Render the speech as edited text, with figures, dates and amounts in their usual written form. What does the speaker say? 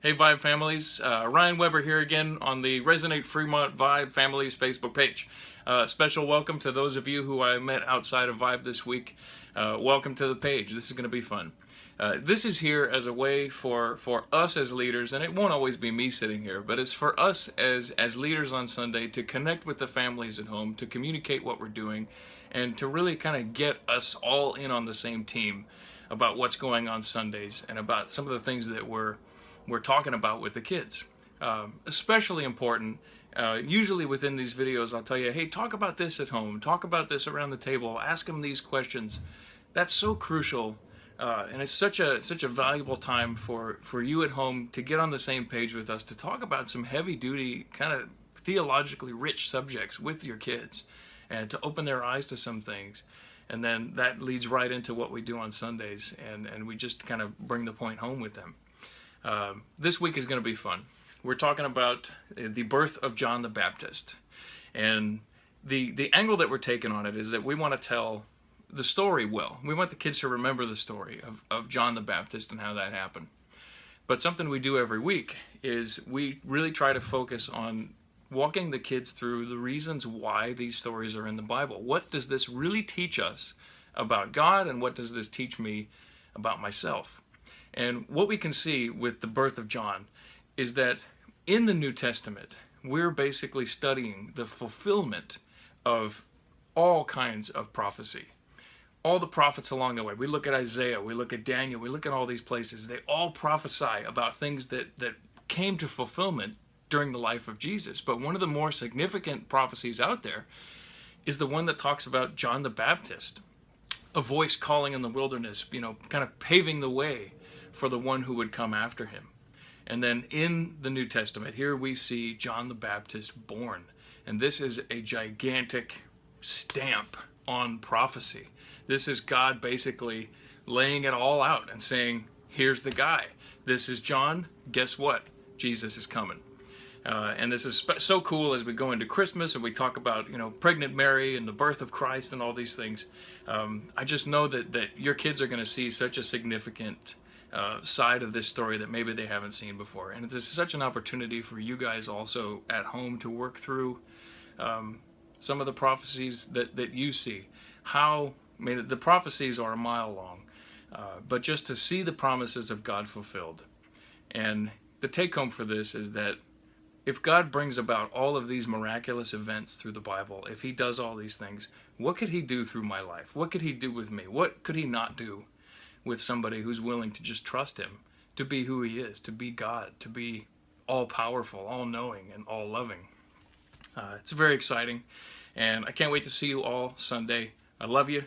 Hey Vibe families, Ryan Weber here again on the Resonate Fremont Vibe Families Facebook page. Special welcome to those of you who I met outside of Vibe this week. Welcome to the page. This is going to be fun. This is here as a way for us as leaders, and it won't always be me sitting here, but it's for us as leaders on Sunday to connect with the families at home, to communicate what we're doing, and to really kind of get us all in on the same team about what's going on Sundays and about some of the things that we're talking about with the kids. Especially important, usually within these videos, I'll tell you, hey, talk about this at home, talk about this around the table, ask them these questions. That's so crucial, and it's such a valuable time for you at home to get on the same page with us, to talk about some heavy duty, kind of theologically rich subjects with your kids, and to open their eyes to some things. And then that leads right into what we do on Sundays, and we just kind of bring the point home with them. This week is going to be fun. We're talking about the birth of John the Baptist. And the angle that we're taking on it is that we want to tell the story well. We want the kids to remember the story of John the Baptist and how that happened. But something we do every week is we really try to focus on walking the kids through the reasons why these stories are in the Bible. What does this really teach us about God, and what does this teach me about myself? And what we can see with the birth of John is that in the New Testament, we're basically studying the fulfillment of all kinds of prophecy. All the prophets along the way. We look at Isaiah, we look at Daniel, we look at all these places. They all prophesy about things that came to fulfillment during the life of Jesus. But one of the more significant prophecies out there is the one that talks about John the Baptist, a voice calling in the wilderness, kind of paving the way for the one who would come after him. And then in the New Testament, here we see John the Baptist born. And this is a gigantic stamp on prophecy. This is God basically laying it all out and saying, here's the guy. This is John. Guess what? Jesus is coming. And this is so cool as we go into Christmas and we talk about, pregnant Mary and the birth of Christ and all these things. I just know that your kids are going to see such a significant side of this story that maybe they haven't seen before. And this is such an opportunity for you guys also at home to work through some of the prophecies that you see. The prophecies are a mile long, but just to see the promises of God fulfilled. And the take home for this is that if God brings about all of these miraculous events through the Bible, if he does all these things, what could he do through my life? What could he do with me? What could he not do with somebody who's willing to just trust him, to be who he is, to be God, to be all-powerful, all-knowing, and all-loving? It's very exciting, and I can't wait to see you all Sunday. I love you.